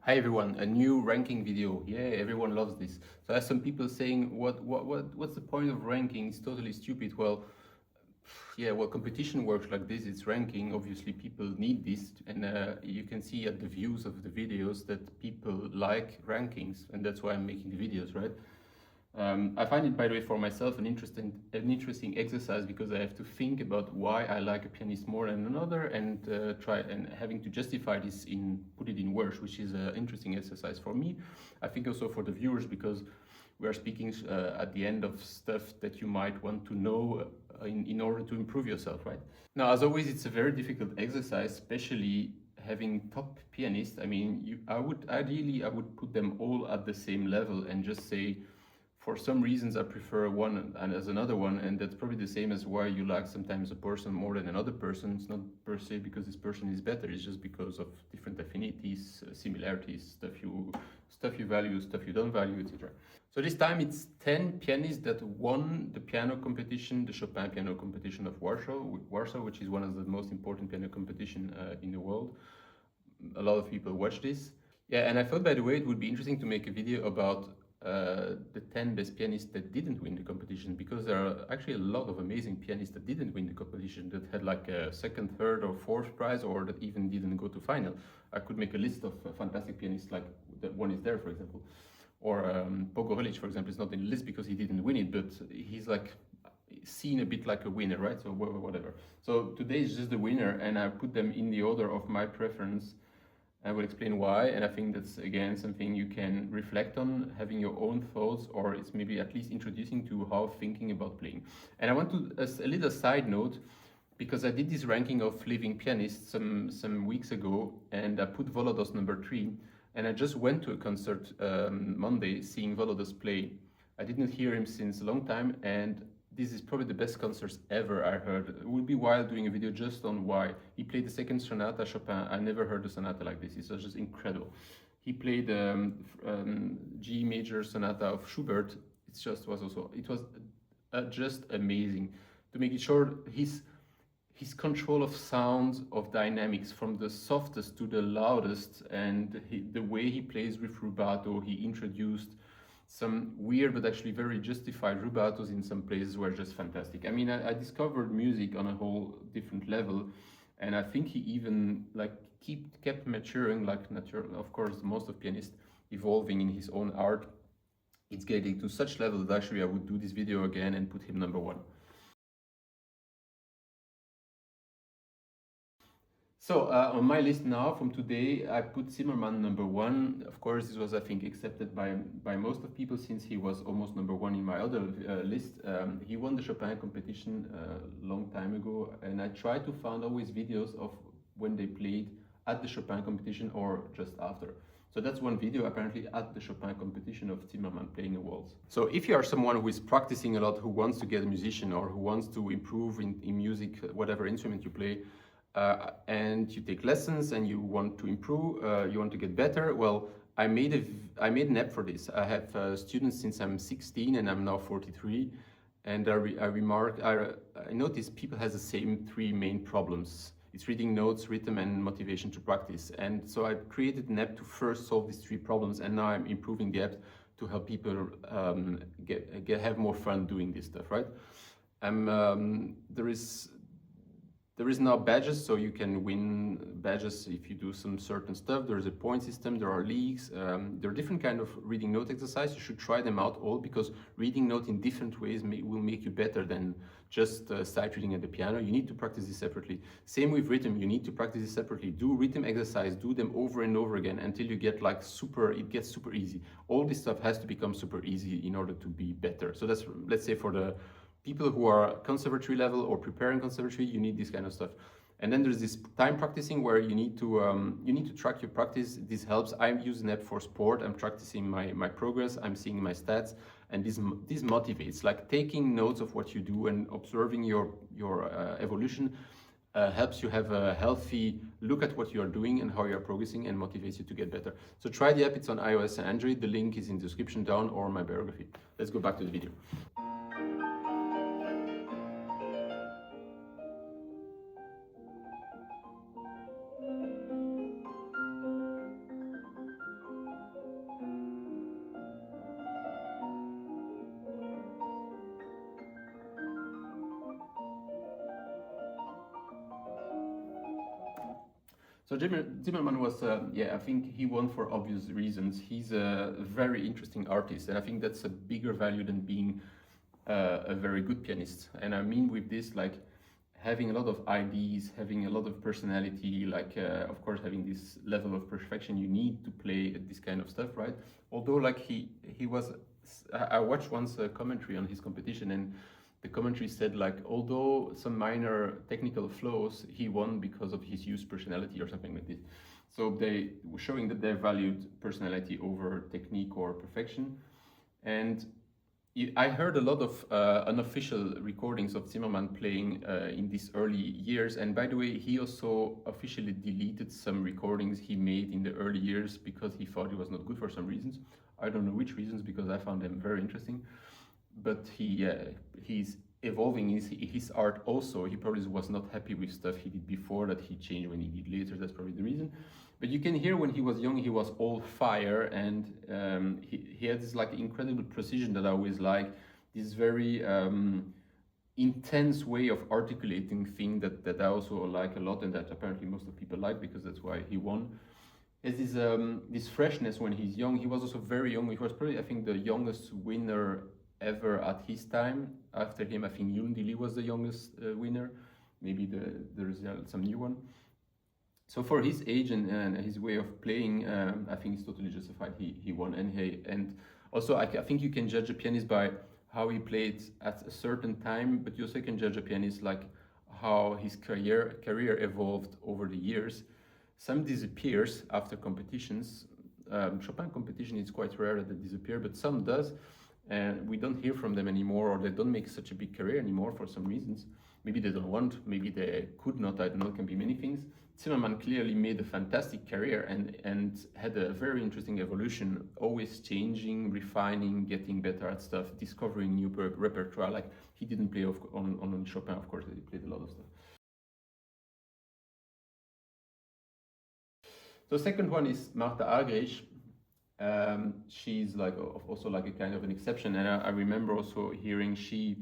Hi everyone, a new ranking video. Yeah, everyone loves this. So I have some people saying, what's the point of ranking? It's totally stupid. Well, yeah, well, competition works like this. It's ranking. Obviously, people need this, and you can see at the views of the videos that people like rankings, and that's why I'm making the videos, right? I find it, by the way, for myself an interesting exercise because I have to think about why I like a pianist more than another and try and having to justify this put it in words, which is an interesting exercise for me. I think also for the viewers because we are speaking at the end of stuff that you might want to know in order to improve yourself, right? Now, as always, it's a very difficult exercise, especially having top pianists. I mean, I would put them all at the same level and just say, for some reasons, I prefer one and as another one, and that's probably the same as why you like sometimes a person more than another person. It's not per se because this person is better. It's just because of different affinities, similarities, stuff you value, stuff you don't value, etc. So this time it's 10 pianists that won the piano competition, the Chopin piano competition of Warsaw, which is one of the most important piano competition in the world. A lot of people watch this. Yeah, and I thought, by the way, it would be interesting to make a video about the 10 best pianists that didn't win the competition, because there are actually a lot of amazing pianists that didn't win the competition, that had like a second, third, or fourth prize, or that even didn't go to final. I could make a list of fantastic pianists, like that one is there, for example. Or Pogorelic, for example, is not in the list because he didn't win it, but he's like seen a bit like a winner, right? So whatever. So today is just the winner, and I put them in the order of my preference. I will explain why, and I think that's again something you can reflect on, having your own thoughts, or it's maybe at least introducing to how thinking about playing. And I want to, as a little side note, because I did this ranking of living pianists some weeks ago, and I put Volodos number 3, and I just went to a concert Monday seeing Volodos play. I didn't hear him since a long time, and this is probably the best concerts ever I heard. It would be wild doing a video just on why. He played the second sonata Chopin. I never heard a sonata like this. It was just incredible. He played G major sonata of Schubert. It was just amazing. To make it short, his control of sounds, of dynamics, from the softest to the loudest, and the way he plays with rubato. He introduced some weird but actually very justified rubatos in some places were just fantastic. I mean, I discovered music on a whole different level, and I think he even like kept maturing, like natural. Of course, most of pianists evolving in his own art. It's getting to such level that actually I would do this video again and put him number 1. So on my list now from today, I put Zimmermann number 1. Of course, this was, I think, accepted by most of people since he was almost number 1 in my other list. He won the Chopin competition a long time ago, and I try to find always videos of when they played at the Chopin competition or just after. So that's one video apparently at the Chopin competition of Zimmermann playing a waltz. So if you are someone who is practicing a lot, who wants to get a musician or who wants to improve in music, whatever instrument you play, and you take lessons and you want to improve, you want to get better, well, I made an app for this. I have students since I'm 16 and I'm now 43, and I notice people has the same 3 main problems. It's reading notes, rhythm, and motivation to practice. And so I created an app to first solve these 3 problems, and now I'm improving the app to help people have more fun doing this stuff, right? There is now badges, so you can win badges if you do some certain stuff. There is a point system, there are leagues, there are different kind of reading note exercises. You should try them out all, because reading note in different ways will make you better than just sight reading at the piano. You need to practice this separately. Same with rhythm, you need to practice this separately. Do rhythm exercise, do them over and over again until you get like it gets super easy. All this stuff has to become super easy in order to be better. So that's, let's say, for the people who are conservatory level or preparing conservatory, you need this kind of stuff. And then there's this time practicing where you need to track your practice. This helps. I'm using an app for sport. I'm practicing my progress. I'm seeing my stats, and this motivates. Like taking notes of what you do and observing your evolution helps you have a healthy look at what you are doing and how you are progressing, and motivates you to get better. So try the app. It's on iOS and Android. The link is in the description down or my biography. Let's go back to the video. So Zimmerman was, I think he won for obvious reasons. He's a very interesting artist, and I think that's a bigger value than being a very good pianist. And I mean with this, like having a lot of ideas, having a lot of personality, like of course having this level of perfection you need to play this kind of stuff, right? Although like he was, I watched once a commentary on his competition, and the commentary said like although some minor technical flaws, he won because of his huge personality or something like this. So they were showing that they valued personality over technique or perfection. And I heard a lot of unofficial recordings of Zimmerman playing in these early years. And by the way, he also officially deleted some recordings he made in the early years because he thought it was not good for some reasons. I don't know which reasons, because I found them very interesting. But he's evolving his art also. He probably was not happy with stuff he did before that he changed when he did later. That's probably the reason. But you can hear when he was young, he was all fire, and he had this like incredible precision that I always like. This very intense way of articulating things that I also like a lot, and that apparently most of people like, because that's why he won. Has this freshness when he's young. He was also very young. He was probably, I think, the youngest winner ever at his time. After him, I think Untitled was the youngest winner. Maybe there's some new one. So for his age and his way of playing, I think it's totally justified. He won, and also I think you can judge a pianist by how he played at a certain time, but you also can judge a pianist like how his career evolved over the years. Some disappears after competitions. Chopin competition is quite rare that they disappear, but some does, and we don't hear from them anymore, or they don't make such a big career anymore for some reasons. Maybe they don't want, maybe they could not, I don't know, it can be many things. Zimmerman clearly made a fantastic career and had a very interesting evolution, always changing, refining, getting better at stuff, discovering new repertoire. Like he didn't play on Chopin, of course, he played a lot of stuff. The second one is Martha Argerich. She's like also like a kind of an exception, and I remember also hearing she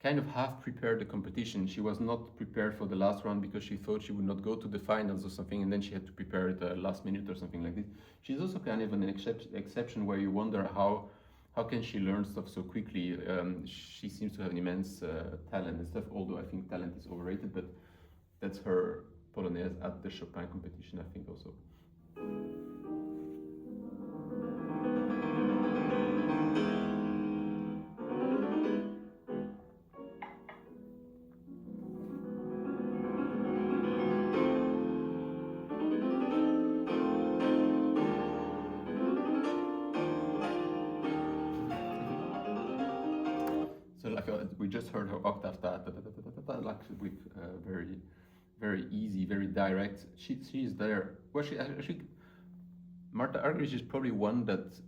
kind of half prepared the competition. She was not prepared for the last round because she thought she would not go to the finals or something, and then she had to prepare it last minute or something like this. She's also kind of an exception where you wonder how can she learn stuff so quickly. She seems to have an immense talent and stuff, although I think talent is overrated, but that's her Polonaise at the Chopin competition, I think also. So like we just heard her octave like with very, very easy, very direct. She's there. Well, she actually, Martha Argerich is probably one that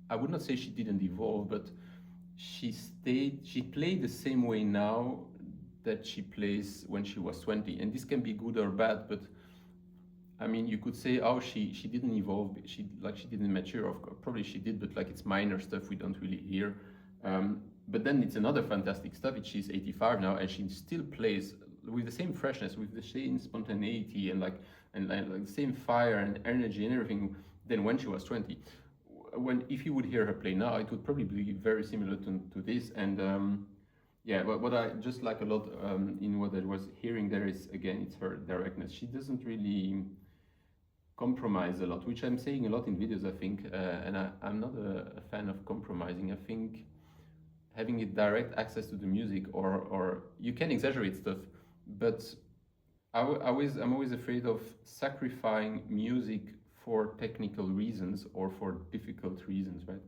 I would not say she didn't evolve, but she played the same way now that she plays when she was 20. And this can be good or bad, but I mean, you could say, oh, she didn't evolve, she didn't mature. Of course, probably she did, but like it's minor stuff we don't really hear. But then it's another fantastic stuff. She's 85 now, and she still plays with the same freshness, with the same spontaneity, and like the same fire and energy and everything than when she was 20. If you would hear her play now, it would probably be very similar to this. And yeah, but what I just like a lot in what I was hearing there is, again, it's her directness. She doesn't really compromise a lot, which I'm saying a lot in videos, I think, and I'm not a fan of compromising. I think having a direct access to the music, or you can exaggerate stuff, but I'm always afraid of sacrificing music for technical reasons or for difficult reasons, right?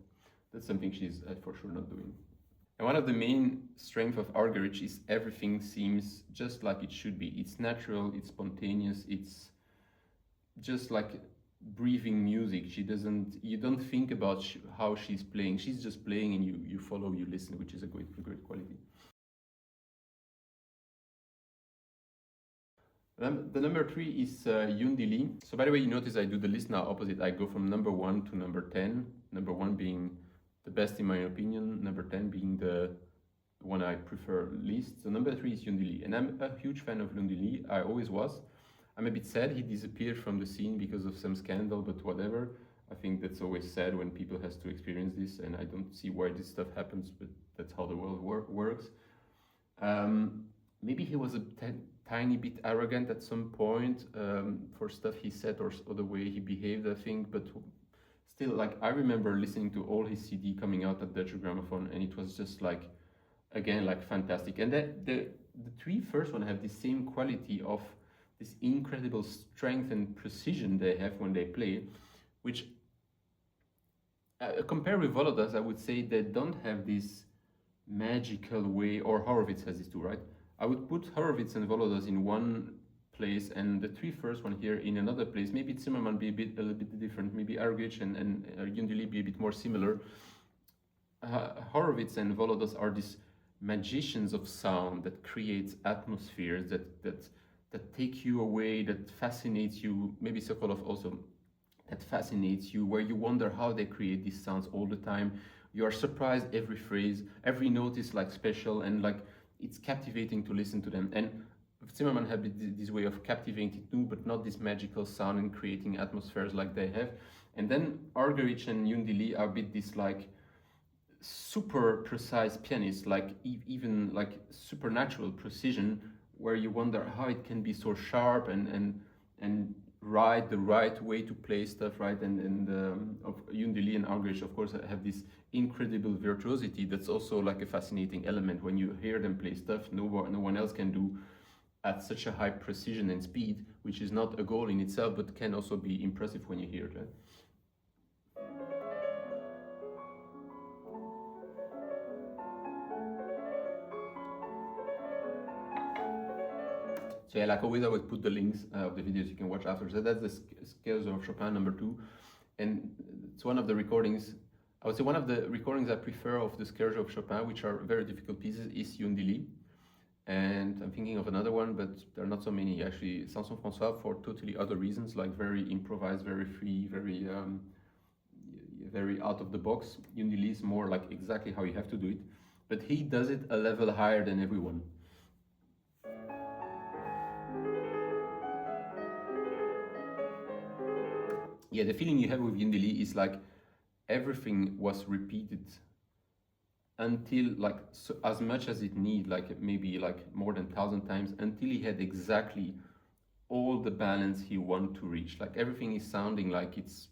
That's something she's for sure not doing. And one of the main strengths of Argerich is everything seems just like it should be. It's natural, it's spontaneous, it's just like breathing music. You don't think about how she's playing. She's just playing, and you follow, you listen, which is a great quality. The number 3 is Untitled. So by the way, you notice I do the list now opposite. I go from number 1 to number 10. Number 1 being the best in my opinion, number 10 being the one I prefer least. So number 3 is Untitled, and I'm a huge fan of Untitled. I always was. I'm a bit sad he disappeared from the scene because of some scandal, but whatever. I think that's always sad when people has to experience this, and I don't see why this stuff happens, but that's how the world works. Maybe he was a tiny bit arrogant at some point for stuff he said or the way he behaved, I think, but still, like, I remember listening to all his CD coming out at Deutsche Grammophon, and it was just like, again, like fantastic. And the three first one have the same quality of this incredible strength and precision they have when they play, which compared with Volodas, I would say they don't have this magical way, or Horowitz has this too, right? I would put Horowitz and Volodas in one place and the three first one here in another place. Maybe Zimmermann be a little bit different, maybe Argerich and Yundili be a bit more similar. Horowitz and Volodas are these magicians of sound that creates atmospheres that take you away, that fascinates you, maybe Sokolov also, that fascinates you, where you wonder how they create these sounds all the time. You are surprised every phrase, every note is like special, and like it's captivating to listen to them. And Zimmermann had this way of captivating too, but not this magical sound and creating atmospheres like they have. And then Argerich and Yundili are a bit this like super precise pianists, like even like supernatural precision, where you wonder how it can be so sharp and right, the right way to play stuff, right? And of Yundili and Argerich, of course, have this incredible virtuosity that's also like a fascinating element when you hear them play stuff no one else can do at such a high precision and speed, which is not a goal in itself, but can also be impressive when you hear it, right? So yeah, like always, I would put the links of the videos you can watch after. So that's the scales of Chopin number 2, and it's one of the recordings. I would say one of the recordings I prefer of the scales of Chopin, which are very difficult pieces, is Yundili. And I'm thinking of another one, but there are not so many actually. Samson François, for totally other reasons, like very improvised, very free, very out of the box. Yundili is more like exactly how you have to do it, but he does it a level higher than everyone. Yeah, the feeling you have with Yundili is like everything was repeated until like as much as it need, like maybe like more than 1,000 times, until he had exactly all the balance he wanted to reach. Like everything is sounding like it's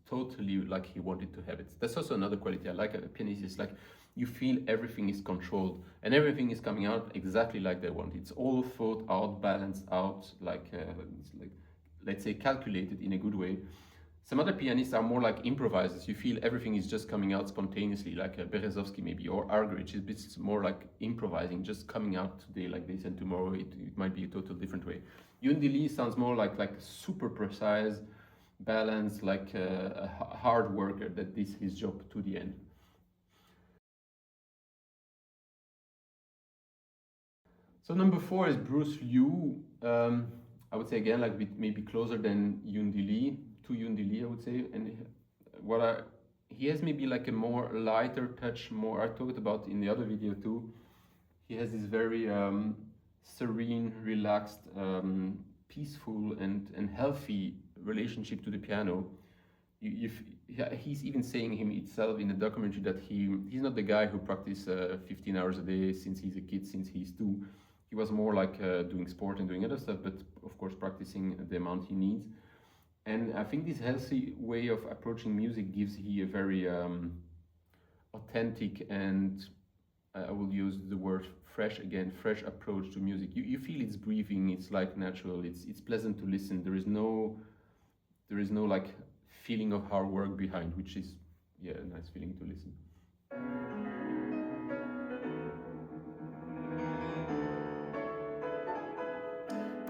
totally like he wanted to have it. That's also another quality I like a pianist, is like you feel everything is controlled and everything is coming out exactly like they want. It's all thought out, balanced out, like let's say calculated in a good way. Some other pianists are more like improvisers. You feel everything is just coming out spontaneously, like Berezovsky maybe, or Argerich. It's more like improvising, just coming out today like this, and tomorrow it might be a total different way. Yundili sounds more like super precise, balanced, like a hard worker that does his job to the end. So number 4 is Bruce Liu. I would say again, like maybe closer than Yundili, to Yundili, I would say. And he has maybe like a more lighter touch, more I talked about in the other video too. He has this very serene, relaxed, peaceful and healthy relationship to the piano. He's even saying himself in the documentary that he's not the guy who practiced 15 hours a day since he's a kid, since he's 2. He was more like doing sport and doing other stuff, but of course practicing the amount he needs. And I think this healthy way of approaching music gives he a very authentic and I will use the word fresh approach to music. You feel it's breathing, it's like natural, it's pleasant to listen. There is no like feeling of hard work behind, which is a nice feeling to listen.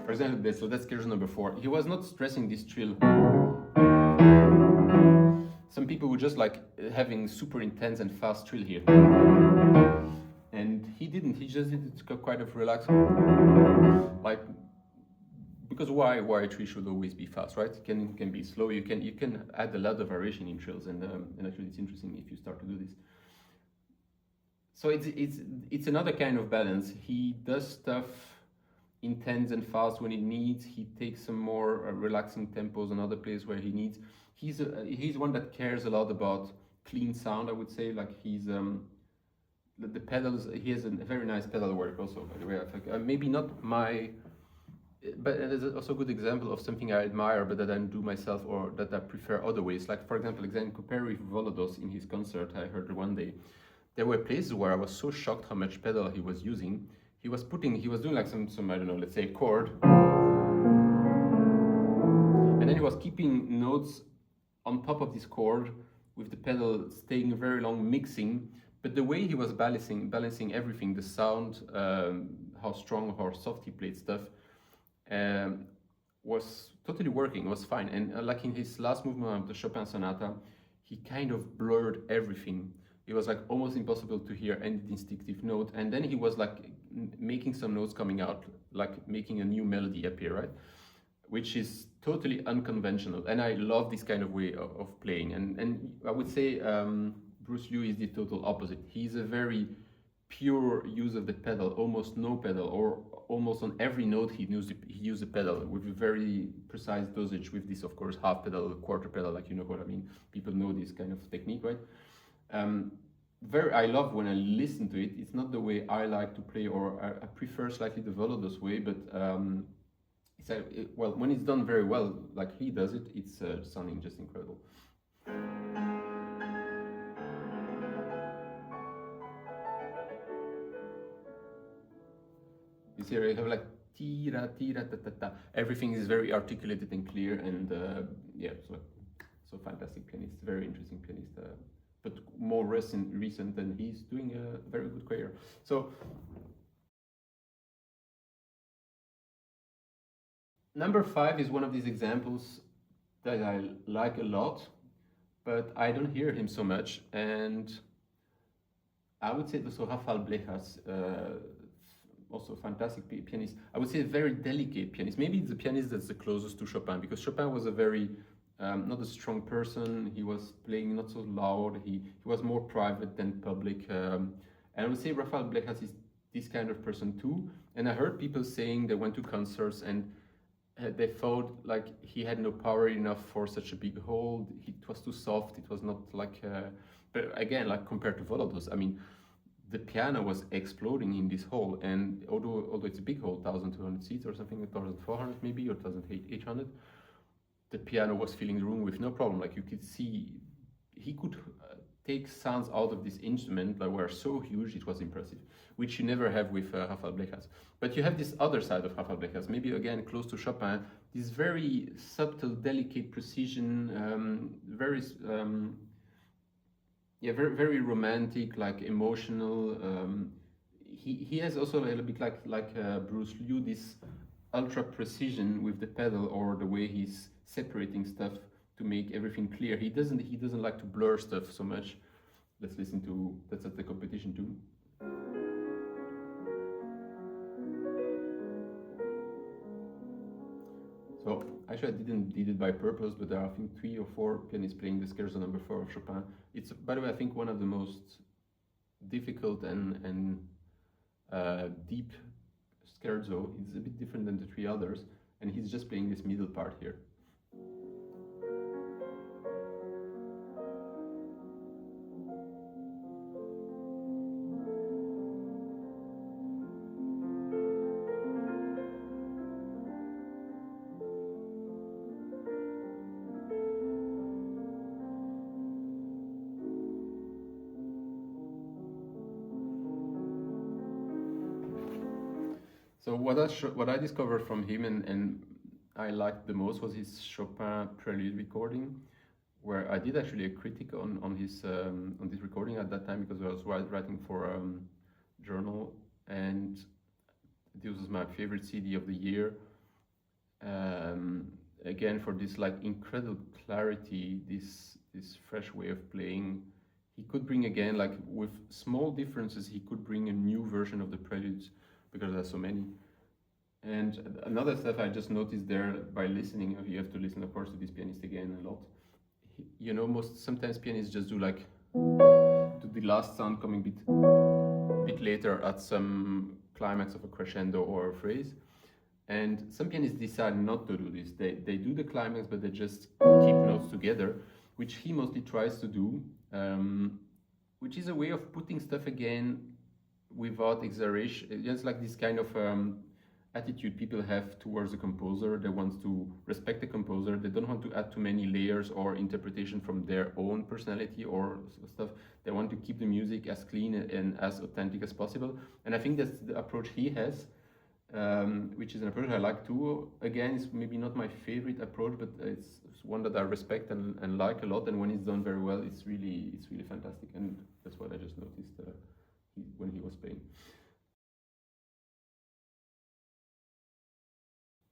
For example, so that's scale number 4. He was not stressing this trill. Some people would just like having super intense and fast trill here. And he didn't, he just did it quite of relaxed. Like, because why a trill should always be fast, right? It can be slow, you can add a lot of variation in trills, and actually it's interesting if you start to do this. So it's another kind of balance. He does stuff intense and fast when he needs. He takes some more relaxing tempos on other places where he needs. He's one that cares a lot about clean sound, I would say. Like the pedals. He has a very nice pedal work also, by the way. I think, maybe not my, but it is also a good example of something I admire, but that I do myself or that I prefer other ways. Like for example, compare with Volodos in his concert I heard one day. There were places where I was so shocked how much pedal he was using. He was doing like some I don't know, let's say a chord, and then he was keeping notes on top of this chord with the pedal staying very long mixing. But the way he was balancing everything, the sound, how strong or soft he played stuff, was totally working, was fine. And like in his last movement of the Chopin Sonata, he kind of blurred everything. It was like almost impossible to hear any distinctive note. And then he was like making some notes coming out, like making a new melody appear, right? Which is totally unconventional. And I love this kind of way of playing. And I would say Bruce Liu is the total opposite. He's a very pure use of the pedal, almost no pedal, or almost on every note he used the pedal with a very precise dosage with this, of course, half pedal, quarter pedal, like you know what I mean. People know this kind of technique, right? I love when I listen to it. It's not the way I like to play, or I prefer slightly the Volodos way, but well, when it's done very well, like he does it, it's sounding just incredible. You see, I have like tira tira ta ta ta. Everything is very articulated and clear, and yeah, so fantastic pianist, very interesting pianist, but more recent than he's doing a very good career. So number 5 is one of these examples that I like a lot, but I don't hear him so much, and I would say also Rafael Blejas, also a fantastic pianist. I would say a very delicate pianist. Maybe it's the pianist that's the closest to Chopin, because Chopin was a very, not a strong person. He was playing not so loud. He was more private than public. And I would say Rafael Blejas is this kind of person too. And I heard people saying they went to concerts and they thought like he had no power enough for such a big hole. It was too soft. It was not like, but again, like compared to Volodos, I mean, the piano was exploding in this hall, and although it's a big hall, 1,200 seats or something, 1,400 maybe, or 1,800, the piano was filling the room with no problem. Like you could see, he could take sounds out of this instrument that were so huge, it was impressive, which you never have with Rafael Blejas. But you have this other side of Rafael Blejas, maybe again close to Chopin, this very subtle, delicate precision, very, very romantic, like emotional. He has also a little bit like Bruce Liu, this ultra precision with the pedal, or the way he's separating stuff to make everything clear. He doesn't like to blur stuff so much. Let's listen to that's at the competition too. So actually, I did it by purpose, but there are I think 3 or 4 pianists playing the Scherzo number 4 of Chopin. It's, by the way, I think one of the most difficult and deep Scherzo. It's a bit different than the 3 others, and he's just playing this middle part here. So what I discovered from him and I liked the most was his Chopin Prelude recording, where I did actually a critic on this recording at that time, because I was writing for a journal, and this was my favorite CD of the year. Again, for this like incredible clarity, this fresh way of playing. He could bring, again, like with small differences, he could bring a new version of the preludes, because there's so many. And another stuff I just noticed there by listening, you have to listen of course to this pianist again a lot. You know, sometimes pianists just do like to the last sound coming a bit later at some climax of a crescendo or a phrase. And some pianists decide not to do this. They do the climax, but they just keep notes together, which he mostly tries to do, which is a way of putting stuff again without exaggeration. It's like this kind of attitude people have towards the composer. They want to respect the composer. They don't want to add too many layers or interpretation from their own personality or stuff. They want to keep the music as clean and as authentic as possible. And I think that's the approach he has, which is an approach I like too. Again, it's maybe not my favorite approach, but it's one that I respect and like a lot. And when it's done very well, it's really fantastic. And that's what I just noticed when he was playing.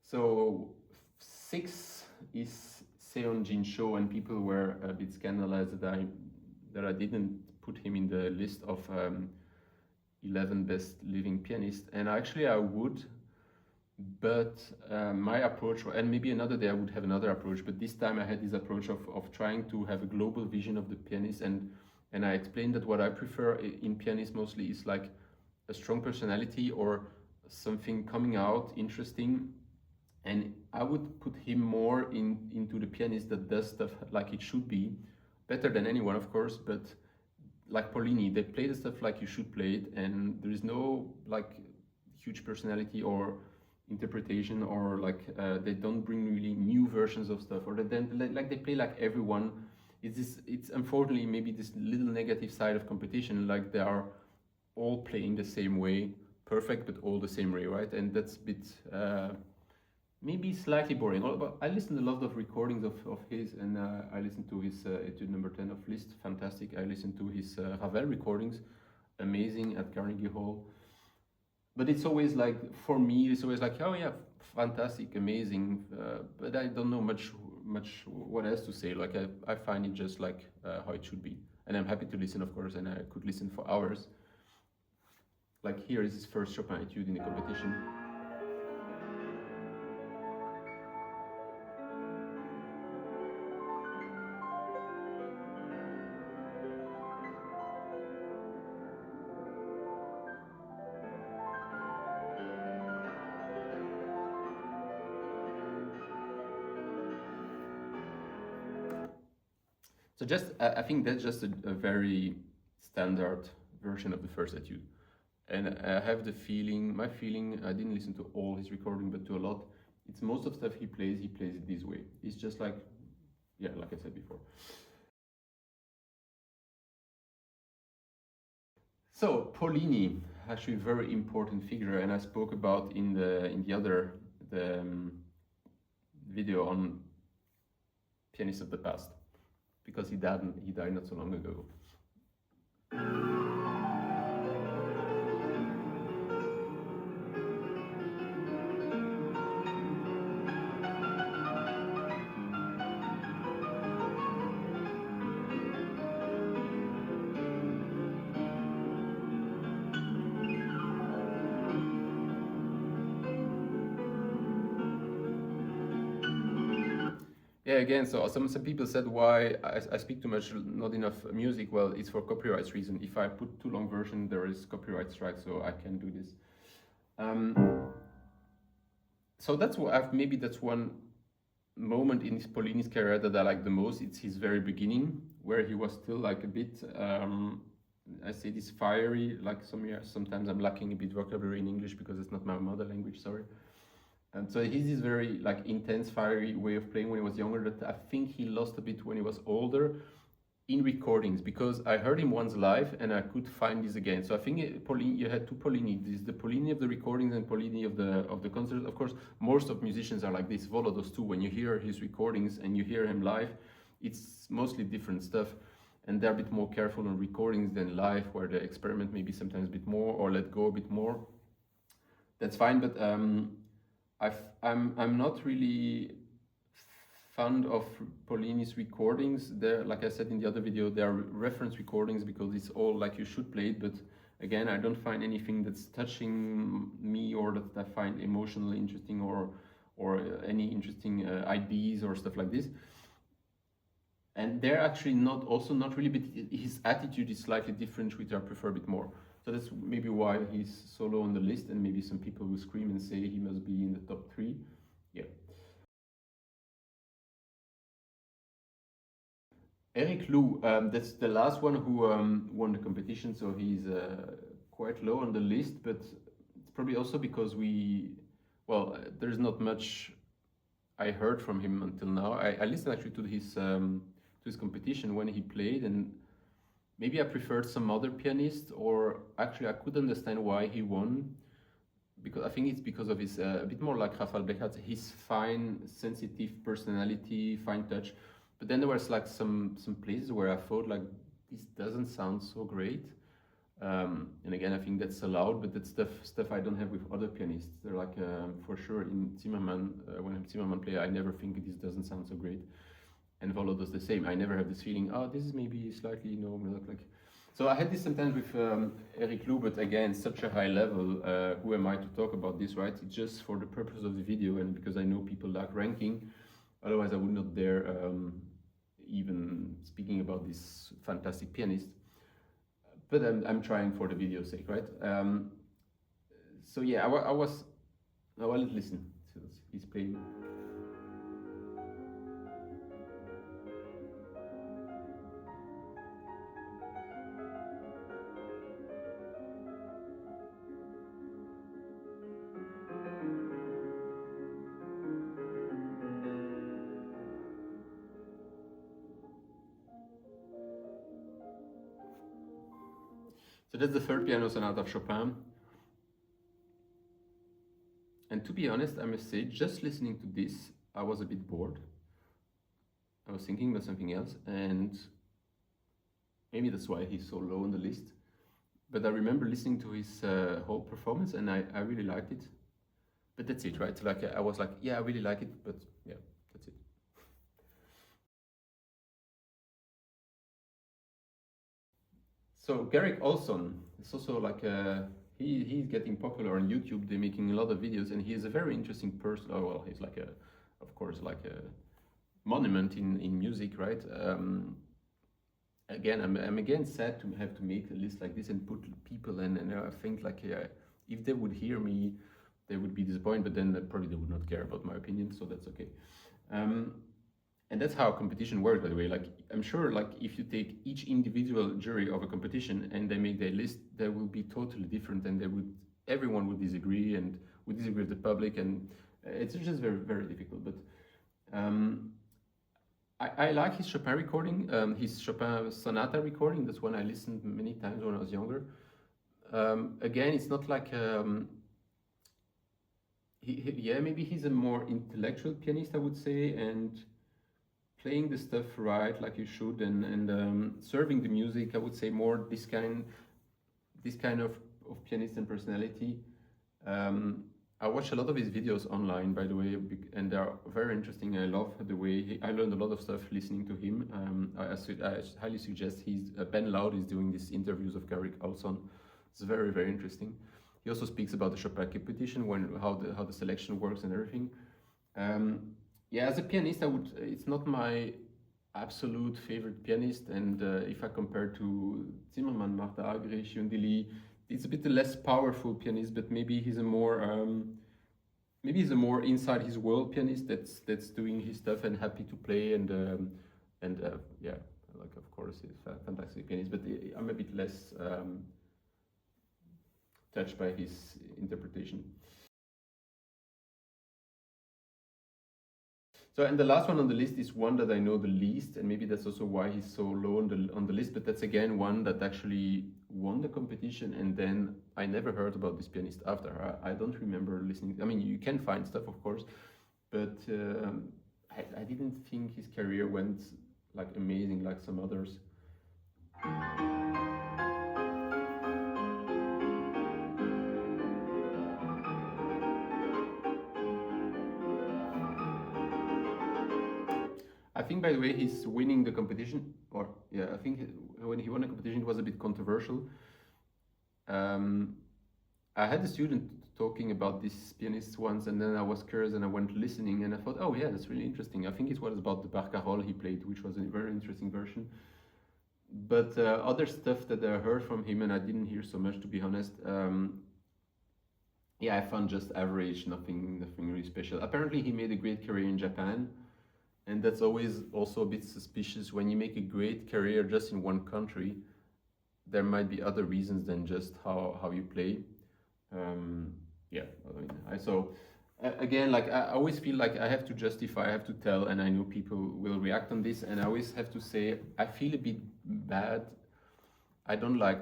So 6 is Seon Jin Cho, and people were a bit scandalized that I didn't put him in the list of 11 best living pianists. And actually I would, but my approach, and maybe another day I would have another approach, but this time I had this approach of trying to have a global vision of the pianist, and I explained that what I prefer in pianists mostly is like a strong personality or something coming out interesting. And I would put him more into the pianist that does stuff like it should be, better than anyone, of course, but like Paulini, they play the stuff like you should play it, and there is no like huge personality or interpretation, or like they don't bring really new versions of stuff, or they play like everyone. It's unfortunately maybe this little negative side of competition, like they are all playing the same way, perfect, but all the same way, right? And that's a bit maybe slightly boring. But I listened to a lot of recordings of his, and I listened to his Etude number 10 of Liszt, fantastic. I listened to his Ravel recordings, amazing, at Carnegie Hall. But it's always like, for me, it's always like, oh yeah, fantastic, amazing, but I don't know much what else to say. Like I find it just like how it should be. And I'm happy to listen, of course, and I could listen for hours. Like here is his first Chopin Etude in the competition. So just, I think that's just a very standard version of the first etude. And I have the feeling, my feeling, I didn't listen to all his recording, but to a lot, it's most of the stuff he plays it this way. It's just like, yeah, like I said before. So Paulini, actually a very important figure, and I spoke about in the other video on pianists of the past, because he died not so long ago. Yeah, again, so some people said why I speak too much, not enough music. Well, it's for copyright reason. If I put too long version, there is copyright strike, so I can't do this. So that's what maybe that's one moment in Paulini's career that I like the most. It's his very beginning, where he was still like a bit, I say this fiery, like sometimes I'm lacking a bit vocabulary in English because it's not my mother language, sorry. And so he's this very like intense, fiery way of playing when he was younger that I think he lost a bit when he was older in recordings, because I heard him once live and I could find this again. So I think Paulini, you had two Paulini. This is the Paulini of the recordings and Paulini of the concerts. Of course, most of musicians are like this. Follow those two. When you hear his recordings and you hear him live, it's mostly different stuff. And they're a bit more careful on recordings than live, where they experiment maybe sometimes a bit more or let go a bit more. That's fine, but I'm not really fond of Paulini's recordings. They're, like I said in the other video, they are reference recordings because it's all like you should play it. But again, I don't find anything that's touching me or that I find emotionally interesting or any interesting ideas or stuff like this. And they're actually not really, but his attitude is slightly different, which I prefer a bit more. So that's maybe why he's so low on the list, and maybe some people will scream and say he must be in the top 3. Yeah. Eric Lou, that's the last one who won the competition, so he's quite low on the list, but it's probably also because there's not much I heard from him until now. I listened actually to his competition when he played, and maybe I preferred some other pianist, or actually I could understand why he won, because I think it's because of his a bit more like Rafael Blechert, his fine, sensitive personality, fine touch. But then there was like some places where I thought like this doesn't sound so great. And again, I think that's allowed, but that's stuff I don't have with other pianists. They're like for sure in Zimmermann, when I'm Zimmermann player, I never think this doesn't sound so great. And Volo does the same. I never have this feeling, oh, this is maybe slightly like. So I had this sometimes with Eric Lou, but again, such a high level. Who am I to talk about this, right? It's just for the purpose of the video and because I know people like ranking. Otherwise, I would not dare even speaking about this fantastic pianist. But I'm trying for the video's sake, right? So yeah, well, let's listen. So he's playing. So that's the third piano sonata of Chopin. And to be honest, I must say, just listening to this, I was a bit bored. I was thinking about something else, and maybe that's why he's so low on the list. But I remember listening to his whole performance, and I really liked it. But that's it, right? So like I was like, yeah, I really like it, but yeah, that's it. So Garrick Olson is also like he's getting popular on YouTube. They're making a lot of videos, and he is a very interesting person. Oh well, he's like of course, like a monument in music, right? Again, I'm again sad to have to make a list like this and put people in, and I think like if they would hear me, they would be disappointed. But then probably they would not care about my opinion, so that's okay. And that's how competition works, by the way. Like, I'm sure, like, if you take each individual jury of a competition and they make their list, they will be totally different, and everyone would disagree and would disagree with the public, and it's just very, very difficult. But I like his Chopin recording, his Chopin sonata recording. That's one I listened many times when I was younger. Again, it's not like maybe he's a more intellectual pianist, I would say, and playing the stuff right like you should, and serving the music, I would say more this kind of pianist and personality. I watch a lot of his videos online, by the way, and they're very interesting. I love the way I learned a lot of stuff listening to him. I highly suggest Ben Loud is doing these interviews of Garrick Olson. It's very, very interesting. He also speaks about the Chopin competition, how the selection works and everything. Yeah, as a pianist, it's not my absolute favorite pianist, and if I compare to Zimmermann, Martha Argerich, Yundili, it's a bit less powerful pianist, but maybe he's a more inside his world pianist that's doing his stuff and happy to play, and yeah, like of course he's a fantastic pianist, but I'm a bit less touched by his interpretation. So, and the last one on the list is one that I know the least, and maybe that's also why he's so low on the list, but that's again one that actually won the competition, and then I never heard about this pianist after. I don't remember listening. I mean, you can find stuff, of course, but I didn't think his career went like amazing like some others. I think, by the way, he's winning the competition, or yeah, I think when he won the competition, it was a bit controversial. I had a student talking about this pianist once, and then I was curious and I went listening, and I thought, oh yeah, that's really interesting. I think it was about the Barcarolle he played, which was a very interesting version. But other stuff that I heard from him, and I didn't hear so much to be honest. Yeah, I found just average, nothing really special. Apparently, he made a great career in Japan, and that's always also a bit suspicious when you make a great career just in one country. There might be other reasons than just how you play. Um, yeah, I mean, again, like I always feel like I have to justify, I have to tell, and I know people will react on this, and I always have to say I feel a bit bad. I don't like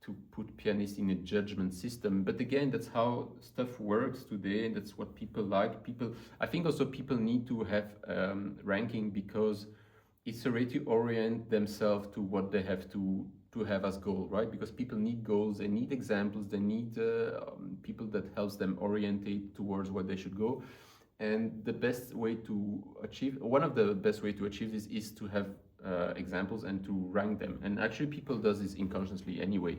to put pianist in a judgment system, but again, that's how stuff works today, and that's what people like. I think also people need to have ranking because it's a way to orient themselves to what they have to have as goal, right? Because people need goals, they need examples, they need people that helps them orientate towards what they should go. And the best way to achieve, one of the best way to achieve this is to have examples and to rank them. And actually people does this unconsciously anyway.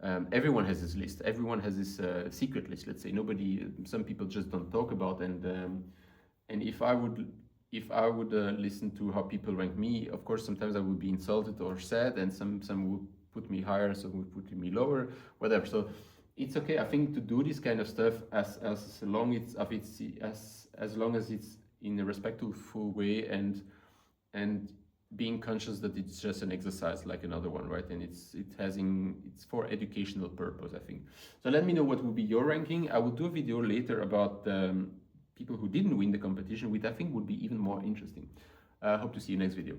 Everyone has this list. Everyone has this secret list. Let's say some people just don't talk about. And if I would listen to how people rank me, of course, sometimes I would be insulted or sad, and some would put me higher, some would put me lower, whatever. So it's okay, I think, to do this kind of stuff as long as long as it's in a respectful way and being conscious that it's just an exercise like another one, right? And it's for educational purpose, I think. So let me know what will be your ranking. I will do a video later about people who didn't win the competition, which I think would be even more interesting. Hope to see you next video.